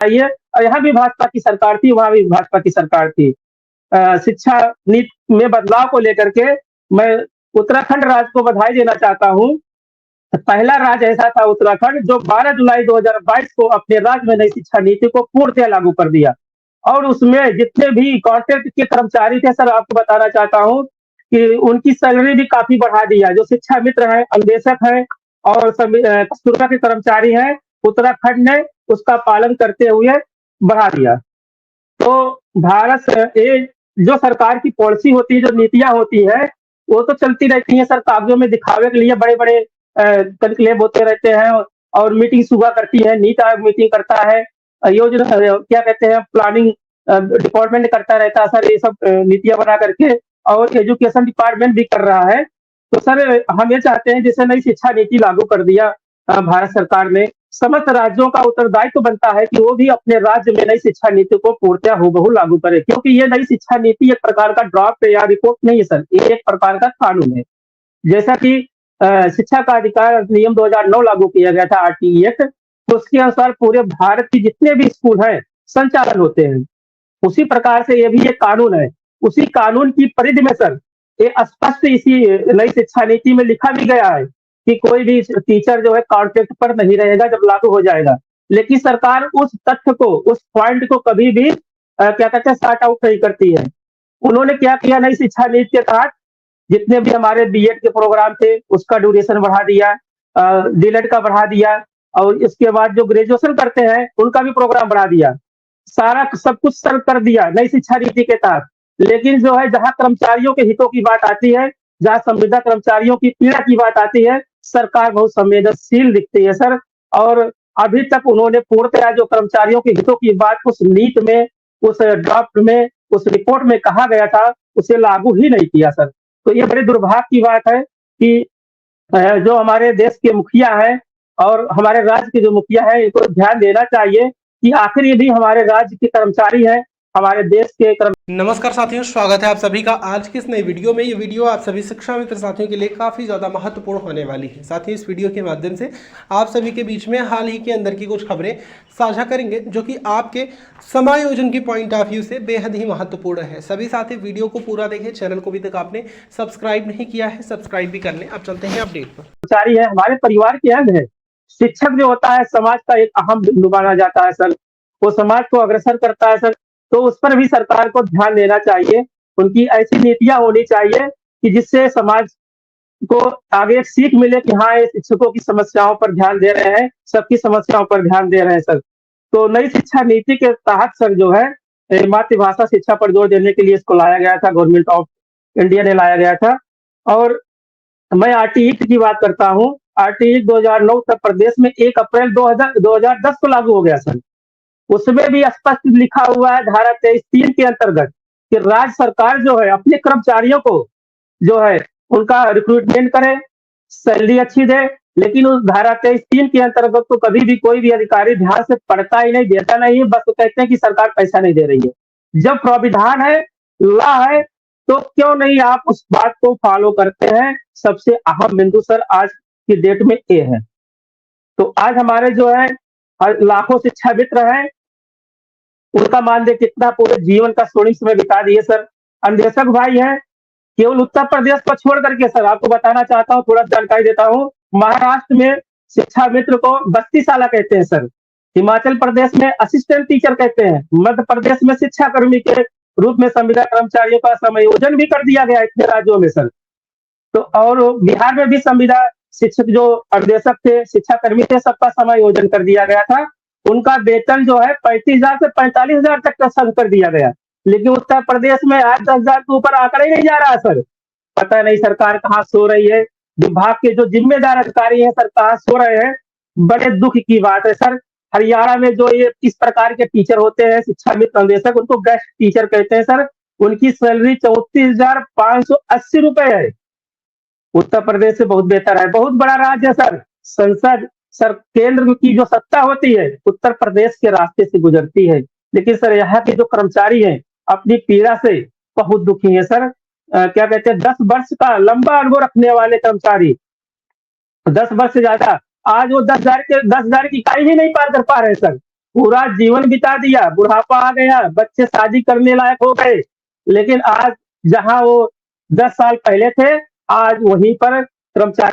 चाहिए। और यहाँ भी भाजपा की सरकार थी, वहाँ भी भाजपा की सरकार थी। शिक्षा नीति में बदलाव को लेकर के मैं उत्तराखंड राज्य को बधाई देना चाहता हूँ। पहला राज्य ऐसा था उत्तराखंड जो 12 जुलाई 2022 को अपने राज्य में नई शिक्षा नीति को पूर्णतः लागू कर दिया। और उसमें जितने भी कॉन्ट्रैक्ट के कर्मचारी थे सर, आपको बताना चाहता हूँ कि उनकी सैलरी भी काफी बढ़ा दिया। जो शिक्षा मित्र हैं, अन्वेषक हैं और कस्तूरबा के कर्मचारी हैं, उत्तराखंड ने उसका पालन करते हुए बढ़ा दिया। तो भारत ये जो सरकार की पॉलिसी होती है, जो नीतियां होती है, वो तो चलती रहती है सर, कागजों में दिखावे के लिए बड़े बड़े कनक्लेव होते रहते हैं और मीटिंग सुबह करती है, नीति आयोग मीटिंग करता है, योजना क्या कहते हैं प्लानिंग डिपार्टमेंट करता रहता है सर, ये सब नीतियां बना करके, और एजुकेशन डिपार्टमेंट भी कर रहा है। तो सर हम ये चाहते हैं जैसे नई शिक्षा नीति लागू कर दिया भारत सरकार ने, समस्त राज्यों का उत्तरदायित्व बनता है कि वो भी अपने राज्य में नई शिक्षा नीति को पूर्णतः हूबहू लागू करे, क्योंकि ये नई शिक्षा नीति एक प्रकार का ड्राफ्ट या रिपोर्ट नहीं है सर, ये एक प्रकार का कानून है। जैसा कि शिक्षा का अधिकार अधिनियम 2009 लागू किया गया था, आरटीई एक्ट, तो उसके अनुसार पूरे भारत के जितने भी स्कूल हैं संचालन होते हैं। उसी प्रकार से ये भी एक कानून है। उसी कानून की परिधि में सर ये स्पष्ट इसी नई शिक्षा नीति में लिखा भी गया है कि कोई भी टीचर जो है कॉन्ट्रैक्ट पर नहीं रहेगा जब लागू हो जाएगा। लेकिन सरकार उस तथ्य को, उस पॉइंट को कभी भी क्या कहते हैं सॉर्ट आउट नहीं करती है। उन्होंने क्या किया, नई शिक्षा नीति के तहत जितने भी हमारे बीएड के प्रोग्राम थे उसका ड्यूरेशन बढ़ा दिया, डीएलएड का बढ़ा दिया, और इसके बाद जो ग्रेजुएशन करते हैं उनका भी प्रोग्राम बढ़ा दिया। सारा सब कुछ सर कर दिया नई शिक्षा नीति के तहत। लेकिन जो है जहां कर्मचारियों के हितों की बात आती है, जहां संविदा कर्मचारियों की पीड़ा की बात आती है, सरकार बहुत संवेदनशील दिखती है सर। और अभी तक उन्होंने पूर्णतः जो कर्मचारियों के हितों की बात उस नीति में, उस ड्राफ्ट में, उस रिपोर्ट में कहा गया था, उसे लागू ही नहीं किया सर। तो ये बड़े दुर्भाग्य की बात है कि जो हमारे देश के मुखिया हैं और हमारे राज्य के जो मुखिया हैं, इनको ध्यान देना चाहिए कि आखिर ये भी हमारे राज्य के कर्मचारी हैं, हमारे देश के नमस्कार साथियों, स्वागत है आप सभी का आज की इस नई वीडियो में। ये वीडियो आप सभी शिक्षा मित्र साथियों के लिए काफ़ी ज़्यादा महत्वपूर्ण होने वाली है। साथियों, इस वीडियो के माध्यम से आप सभी के बीच में हाल ही के अंदर की कुछ खबरें साझा करेंगे जो कि आपके समायोजन की पॉइंट ऑफ व्यू से बेहद ही महत्वपूर्ण है। सभी साथी वीडियो को पूरा देखें। चैनल को अभी तक आपने सब्सक्राइब नहीं किया है, सब्सक्राइब भी कर लें। अब चलते हैं अपडेट पर। कर्मचारी है, हमारे परिवार के अंग है। शिक्षक जो होता है समाज का एक अहम बिंदु माना जाता है सर, वो समाज को अग्रसर करता है सर। तो उस पर भी सरकार को ध्यान देना चाहिए। उनकी ऐसी नीतियां होनी चाहिए कि जिससे समाज को आगे एक सीख मिले कि हाँ, ये शिक्षकों की समस्याओं पर ध्यान दे रहे हैं, सबकी समस्याओं पर ध्यान दे रहे हैं सर। तो नई शिक्षा नीति के तहत सर जो है मातृभाषा शिक्षा पर जोर देने के लिए इसको लाया गया था, गवर्नमेंट ऑफ इंडिया ने लाया गया था। और मैं आरटीई की बात करता हूँ। आरटीई 2009 उत्तर प्रदेश में 1 अप्रैल 2010 को लागू हो गया सर। उसमें भी स्पष्ट लिखा हुआ है धारा 23(3) के अंतर्गत कि राज्य सरकार जो है अपने कर्मचारियों को जो है उनका रिक्रूटमेंट करे, सैलरी अच्छी दे। लेकिन उस धारा 23(3) के अंतर्गत तो कभी भी कोई भी अधिकारी ध्यान से पढ़ता ही नहीं, देता नहीं है, बस तो कहते हैं कि सरकार पैसा नहीं दे रही है। जब प्राविधान है, लॉ है, तो क्यों नहीं आप उस बात को फॉलो करते हैं। सबसे अहम बिंदु सर आज की डेट में ये है। तो आज हमारे जो है लाखों शिक्षा मित्र हैं, उनका मानदेय कितना पूरे जीवन का स्वर्णिम समय बिता दिए सर। अन्वेषक भाई हैं, केवल उत्तर प्रदेश को छोड़ करके सर आपको बताना चाहता हूँ, थोड़ा जानकारी देता हूँ। महाराष्ट्र में शिक्षा मित्र को बस्ती साला कहते हैं सर, हिमाचल प्रदेश में असिस्टेंट टीचर कहते हैं, मध्य प्रदेश में शिक्षा कर्मी के रूप में संविदा कर्मचारियों का समायोजन भी कर दिया गया इतने राज्यों में सर। तो और बिहार में भी संविदा शिक्षक जो अन्वेषक थे, शिक्षा कर्मी थे, सबका समायोजन कर दिया गया था। उनका वेतन जो है 35,000 से 45,000 तक का संग कर दिया गया। लेकिन उत्तर प्रदेश में आज 10,000 के ऊपर आंकड़ा ही नहीं जा रहा सर। पता नहीं सरकार कहाँ सो रही है, विभाग के जो जिम्मेदार अधिकारी हैं सर कहाँ सो रहे हैं। बड़े दुख की बात है सर। हरियाणा में जो ये इस प्रकार के टीचर होते हैं शिक्षा मित्र अन्वेषक, उनको गेस्ट टीचर कहते हैं सर। उनकी सैलरी 34,580 रुपए है। उत्तर प्रदेश से बहुत बेहतर है, बहुत बड़ा राज्य है सर। संसद सर, केंद्र की जो सत्ता होती है उत्तर प्रदेश के रास्ते से गुजरती है। लेकिन सर यहाँ के जो कर्मचारी हैं अपनी पीड़ा से बहुत दुखी है सर। क्या कहते हैं 10 वर्ष का लंबा अनुभव रखने वाले कर्मचारी, 10 वर्ष से ज्यादा, आज वो 10,000 की इकाई ही नहीं पार कर पा रहे सर। पूरा जीवन बिता दिया, बुढ़ापा आ गया, बच्चे शादी करने लायक हो गए, लेकिन आज जहां वो 10 साल पहले थे, आज वहीं पर कर्मचारी